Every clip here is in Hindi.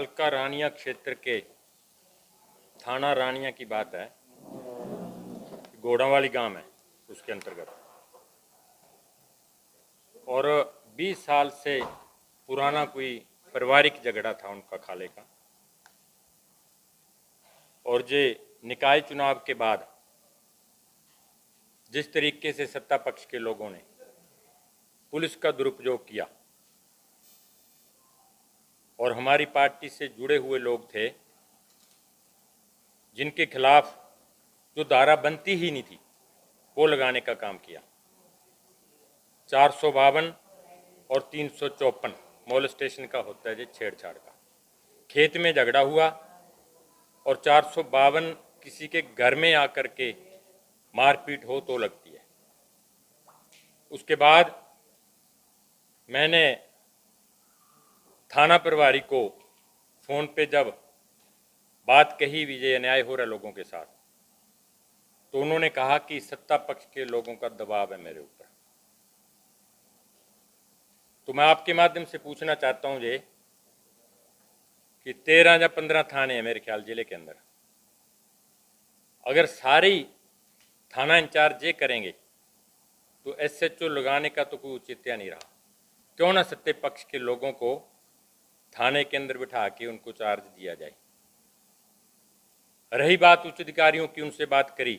हल्का रानिया क्षेत्र के थाना रानिया की बात है। घोड़ावाली गांव है उसके अंतर्गत, और 20 साल से पुराना कोई पारिवारिक झगड़ा था उनका खाले का। और जे निकाय चुनाव के बाद जिस तरीके से सत्ता पक्ष के लोगों ने पुलिस का दुरुपयोग किया और हमारी पार्टी से जुड़े हुए लोग थे जिनके खिलाफ जो धारा बनती ही नहीं थी वो लगाने का काम किया। 452 और 354 मोलेस्टेशन का होता है, जो छेड़छाड़ का। खेत में झगड़ा हुआ और 452 किसी के घर में आकर के मारपीट हो तो लगती है। उसके बाद मैंने थाना प्रभारी को फोन पे जब बात कही विजय अन्याय हो रहा लोगों के साथ, तो उन्होंने कहा कि सत्ता पक्ष के लोगों का दबाव है मेरे ऊपर। तो मैं आपके माध्यम से पूछना चाहता हूं ये कि 13 या 15 थाने हैं मेरे ख्याल जिले के अंदर। अगर सारी थाना इंचार्ज ये करेंगे तो एसएचओ लगाने का तो कोई औचित्य नहीं रहा। क्यों ना सत्ता पक्ष के लोगों को थाने के अंदर बिठा के उनको चार्ज दिया जाए। रही बात उच्च अधिकारियों की, उनसे बात करी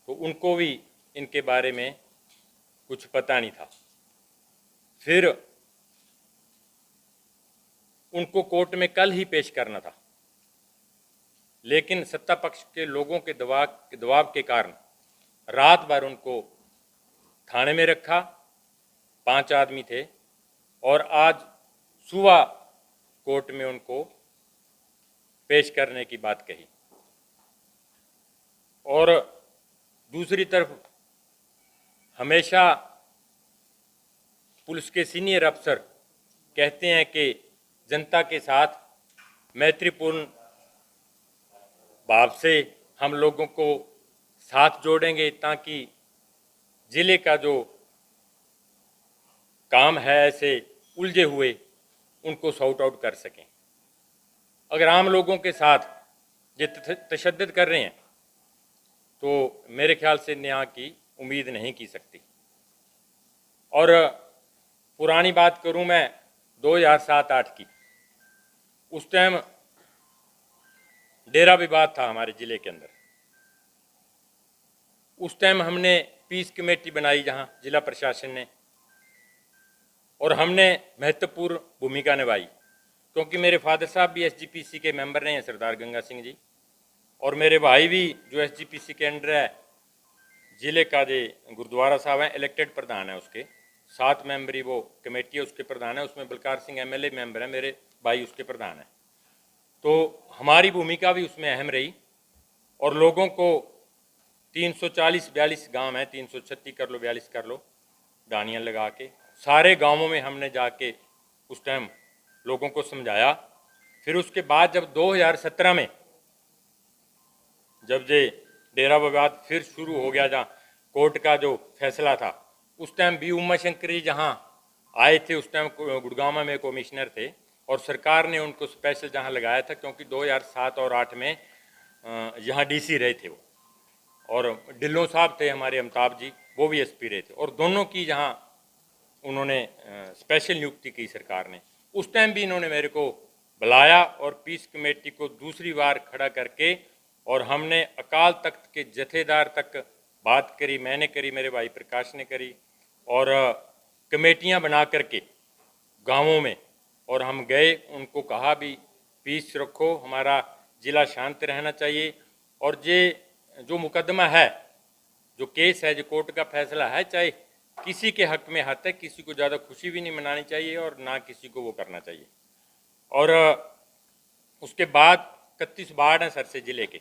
तो उनको भी इनके बारे में कुछ पता नहीं था। फिर उनको कोर्ट में कल ही पेश करना था, लेकिन सत्ता पक्ष के लोगों के दबाव के कारण रात भर उनको थाने में रखा। 5 आदमी थे और आज सुबह कोर्ट में उनको पेश करने की बात कही। और दूसरी तरफ हमेशा पुलिस के सीनियर अफसर कहते हैं कि जनता के साथ मैत्रीपूर्ण भाव से हम लोगों को साथ जोड़ेंगे ताकि जिले का जो काम है ऐसे उलझे हुए उनको सॉर्ट आउट कर सकें। अगर आम लोगों के साथ ये तशद्दुद कर रहे हैं तो मेरे ख्याल से न्याय की उम्मीद नहीं की सकती। और पुरानी बात करूं मैं 2007-8 की, उस टाइम डेरा विवाद था हमारे जिले के अंदर। उस टाइम हमने पीस कमेटी बनाई जहां जिला प्रशासन ने, और हमने महत्वपूर्ण भूमिका निभाई क्योंकि मेरे फादर साहब भी एसजीपीसी के मेंबर रहे हैं, सरदार गंगा सिंह जी, और मेरे भाई भी जो एसजीपीसी के अंडर है जिले का जो गुरुद्वारा साहब हैं, इलेक्टेड प्रधान है उसके 7 मेंबरी वो कमेटी है, उसके प्रधान है। उसमें बलकार सिंह एमएलए मेंबर है, मेरे भाई उसके प्रधान है। तो हमारी भूमिका भी उसमें अहम रही और लोगों को 340-42 गांव है, 336 कर लो 42 कर लो, डानियाँ लगा के सारे गांवों में हमने जाके उस टाइम लोगों को समझाया। फिर उसके बाद जब 2017 में जब ये डेरा विवाद फिर शुरू हो गया, जहाँ कोर्ट का जो फैसला था, उस टाइम बी उमाशंकर जी जहाँ आए थे, उस टाइम गुड़गांव में कमिश्नर थे और सरकार ने उनको स्पेशल जहाँ लगाया था क्योंकि 2007 और 8 में यहाँ डीसी रहे थे वो, और ढिल्लों साहब थे हमारे अमिताभ जी, वो भी एसपी रहे थे, और दोनों की जहाँ उन्होंने स्पेशल नियुक्ति की सरकार ने। उस टाइम भी इन्होंने मेरे को बुलाया और पीस कमेटी को दूसरी बार खड़ा करके, और हमने अकाल तख्त के जथेदार तक बात करी, मैंने करी, मेरे भाई प्रकाश ने करी, और कमेटियां बना करके गांवों में, और हम गए, उनको कहा भी पीस रखो, हमारा जिला शांत रहना चाहिए। और ये जो मुकदमा है, जो केस है, जो कोर्ट का फैसला है, चाहे किसी के हक में हाथ है, किसी को ज़्यादा खुशी भी नहीं मनानी चाहिए और ना किसी को वो करना चाहिए। और उसके बाद 31 वार्ड हैं सरसे जिले के,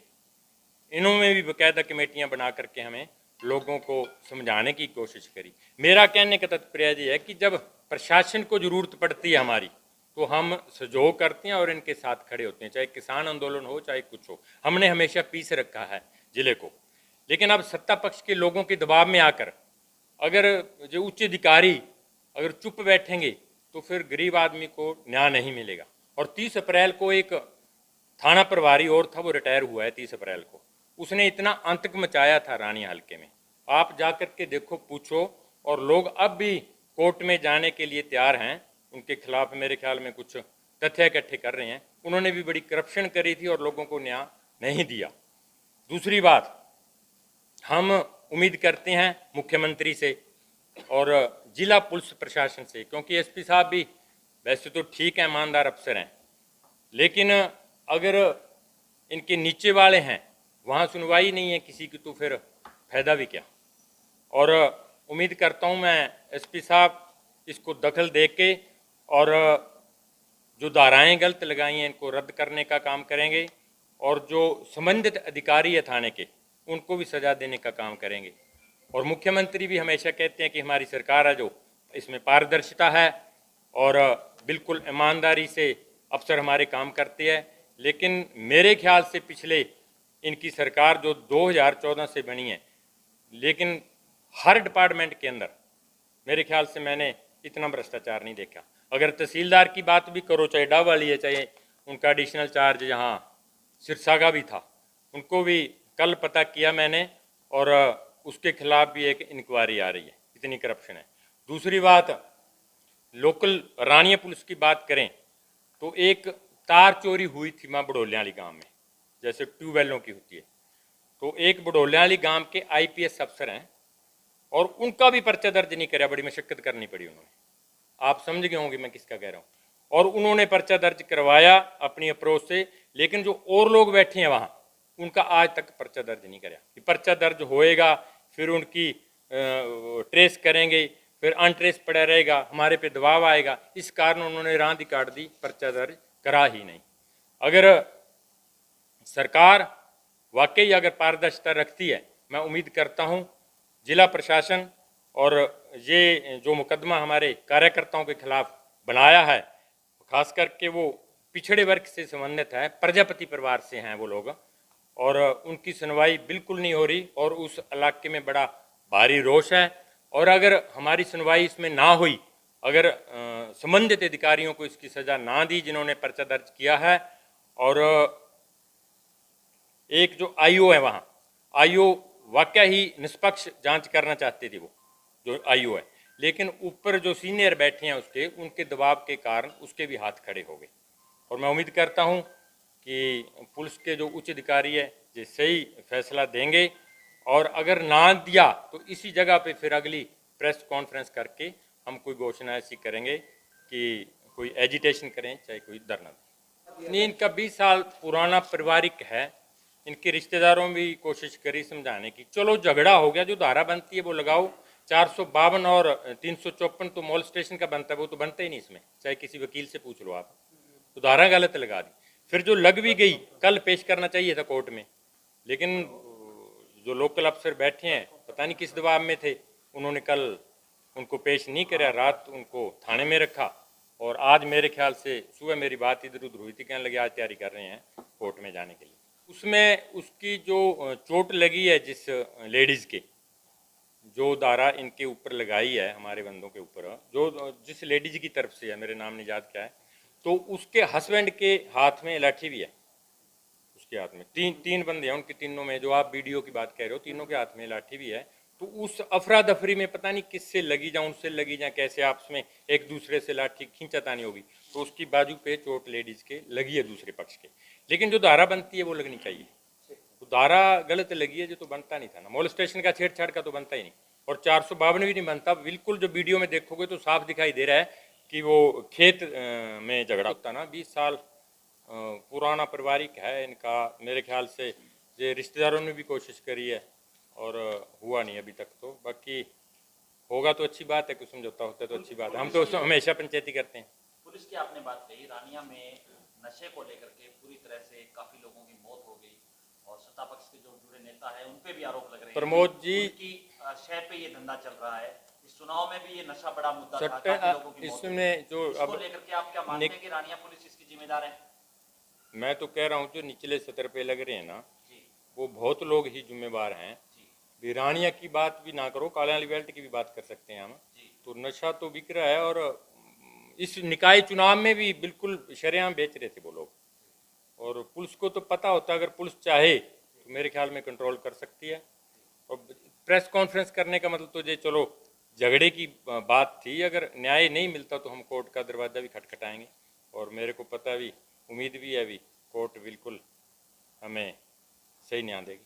इन्होंने भी बाकायदा कमेटियां बना करके हमें लोगों को समझाने की कोशिश करी। मेरा कहने का तात्पर्य ये है कि जब प्रशासन को जरूरत पड़ती है हमारी, तो हम सहयोग करते हैं और इनके साथ खड़े होते हैं, चाहे किसान आंदोलन हो चाहे कुछ हो। हमने हमेशा पीस रखा है जिले को। लेकिन अब सत्ता पक्ष के लोगों के दबाव में आकर अगर जो उच्च अधिकारी अगर चुप बैठेंगे तो फिर गरीब आदमी को न्याय नहीं मिलेगा। और 30 अप्रैल को एक थाना प्रभारी और था, वो रिटायर हुआ है 30 अप्रैल को, उसने इतना आतंक मचाया था रानी हल्के में। आप जाकर के देखो, पूछो, और लोग अब भी कोर्ट में जाने के लिए तैयार हैं। उनके खिलाफ मेरे ख्याल में कुछ तथ्य इकट्ठे कर रहे हैं। उन्होंने भी बड़ी करप्शन करी थी और लोगों को न्याय नहीं दिया। दूसरी बात, हम उम्मीद करते हैं मुख्यमंत्री से और जिला पुलिस प्रशासन से, क्योंकि एसपी साहब भी वैसे तो ठीक है, ईमानदार अफसर हैं, लेकिन अगर इनके नीचे वाले हैं वहाँ सुनवाई नहीं है किसी की, तो फिर फायदा भी क्या। और उम्मीद करता हूँ मैं एसपी साहब इसको दखल दे के और जो धाराएं गलत लगाई हैं इनको रद्द करने का काम करेंगे, और जो संबंधित अधिकारी है थाने के उनको भी सजा देने का काम करेंगे। और मुख्यमंत्री भी हमेशा कहते हैं कि हमारी सरकार है जो इसमें पारदर्शिता है और बिल्कुल ईमानदारी से अफसर हमारे काम करते हैं। लेकिन मेरे ख्याल से पिछले इनकी सरकार जो 2014 से बनी है, लेकिन हर डिपार्टमेंट के अंदर मेरे ख्याल से मैंने इतना भ्रष्टाचार नहीं देखा। अगर तहसीलदार की बात भी करो, चाहे डावाली है, चाहे उनका एडिशनल चार्ज यहाँ सिरसा का भी था, उनको भी कल पता किया मैंने और उसके खिलाफ भी एक इंक्वायरी आ रही है, इतनी करप्शन है। दूसरी बात, लोकल रानिया पुलिस की बात करें तो एक तार चोरी हुई थी माँ बड़ोलियाली गांव में, जैसे ट्यूबवेलों की होती है, तो एक बड़ोलियाली गांव के आईपीएस अफसर हैं और उनका भी पर्चा दर्ज नहीं कराया, बड़ी मशक्कत करनी पड़ी उन्होंने। आप समझ गए होंगे मैं किसका कह रहा हूँ। और उन्होंने पर्चा दर्ज करवाया अपनी अप्रोच से, लेकिन जो और लोग बैठे हैं वहाँ उनका आज तक पर्चा दर्ज नहीं कराया। पर्चा दर्ज होएगा, फिर उनकी ट्रेस करेंगे, फिर अनट्रेस पड़ा रहेगा, हमारे पे दबाव आएगा। इस कारण उन्होंने रांदी काट दी, पर्चा दर्ज करा ही नहीं। अगर सरकार वाकई अगर पारदर्शिता रखती है, मैं उम्मीद करता हूँ जिला प्रशासन और ये जो मुकदमा हमारे कार्यकर्ताओं के खिलाफ बनाया है, खास करके वो पिछड़े वर्ग से संबंधित है, प्रजापति परिवार से हैं वो लोग, और उनकी सुनवाई बिल्कुल नहीं हो रही और उस इलाके में बड़ा भारी रोष है। और अगर हमारी सुनवाई इसमें ना हुई, अगर संबंधित अधिकारियों को इसकी सज़ा ना दी जिन्होंने पर्चा दर्ज किया है, और एक जो आईओ है वहाँ, आईओ वाकई ही निष्पक्ष जांच करना चाहते थे वो जो आईओ है, लेकिन ऊपर जो सीनियर बैठे हैं उसके उनके दबाव के कारण उसके भी हाथ खड़े हो गए। और मैं उम्मीद करता हूँ कि पुलिस के जो उच्च अधिकारी है ये सही फैसला देंगे, और अगर ना दिया तो इसी जगह पे फिर अगली प्रेस कॉन्फ्रेंस करके हम कोई घोषणा ऐसी करेंगे कि कोई एजिटेशन करें, चाहे कोई धरना दें। नहीं, इनका 20 साल पुराना पारिवारिक है। इनके रिश्तेदारों में भी कोशिश करी समझाने की, चलो झगड़ा हो गया, जो धारा बनती है वो लगाओ। 452 और 354 तो मोलेस्टेशन का बनता है, वो तो बनता ही नहीं इसमें, चाहे किसी वकील से पूछ लो आप, तो धारा गलत लगा दी। फिर जो लग भी गई, कल पेश करना चाहिए था कोर्ट में, लेकिन जो लोकल अफसर बैठे हैं पता नहीं किस दबाव में थे, उन्होंने कल उनको पेश नहीं कराया, रात उनको थाने में रखा। और आज मेरे ख्याल से सुबह मेरी बात इधर उधर हुई थी, कहने लगे आज तैयारी कर रहे हैं कोर्ट में जाने के लिए। उसमें उसकी जो चोट लगी है, जिस लेडीज़ के जो धारा इनके ऊपर लगाई है, हमारे बंदों के ऊपर, जो जिस लेडीज की तरफ से है, मेरे नाम नहीं याद क्या है, तो उसके हस्बैंड के हाथ में लाठी भी है। उसके हाथ में तीन बंदे हैं, उनके तीनों में, जो आप वीडियो की बात कह रहे हो, तीनों के हाथ में लाठी भी है। तो उस अफरा दफरी में पता नहीं किससे लगी जा, उनसे लगी जा, कैसे आपस में एक दूसरे से लाठी खींचातानी होगी, तो उसकी बाजू पे चोट लेडीज के लगी है दूसरे पक्ष के। लेकिन जो धारा बनती है वो लगनी चाहिए, तो धारा गलत लगी है जो तो बनता नहीं था ना, मोलेस्टेशन का छेड़छाड़ का तो बनता ही नहीं, और 452 भी नहीं बनता। बिल्कुल जो वीडियो में देखोगे तो साफ दिखाई दे रहा है कि वो खेत में झगड़ा होता ना। 20 साल पुराना पारिवारिक है इनका। मेरे ख्याल से ये रिश्तेदारों ने भी कोशिश करी है और हुआ नहीं अभी तक, तो बाकी होगा तो अच्छी बात है, कुछ समझौता होता है तो अच्छी बात है, हम तो हमेशा पंचायती करते हैं। पुलिस की आपने बात कही, रानिया में नशे को लेकर के पूरी तरह से काफी लोगों की मौत हो गई और सत्ता पक्ष के जो जुड़े नेता है उन पे भी आरोप लग रहे हैं। प्रमोद जी की शहर पे ये धंधा चल रहा है, इस चुनाव में भी ये नशा बड़ा मुद्दा था, सट्टा लोगों की मौत इसमें जो इसको लेकर के आप क्या मानते हैं कि रानिया पुलिस इसकी जिम्मेदार है? मैं तो कह रहा हूँ जो निचले सतर पे लग रहे हैं ना, वो बहुत लोग ही जिम्मेवार हैं। रानिया की बात भी ना करो, कालियाली बेल्ट की भी बात कर सकते हैं हम। तो नशा तो बिक रहा है और इस निकाय चुनाव में भी बिल्कुल शरेआम बेच रहे थे वो लोग। और पुलिस को तो पता होता, अगर पुलिस चाहे तो मेरे ख्याल में कंट्रोल कर सकती है। और प्रेस कॉन्फ्रेंस करने का मतलब तो ये चलो झगड़े की बात थी, अगर न्याय नहीं मिलता तो हम कोर्ट का दरवाज़ा भी खटखटाएंगे। और मेरे को पता भी, उम्मीद भी है भी, कोर्ट बिल्कुल हमें सही न्याय देगी।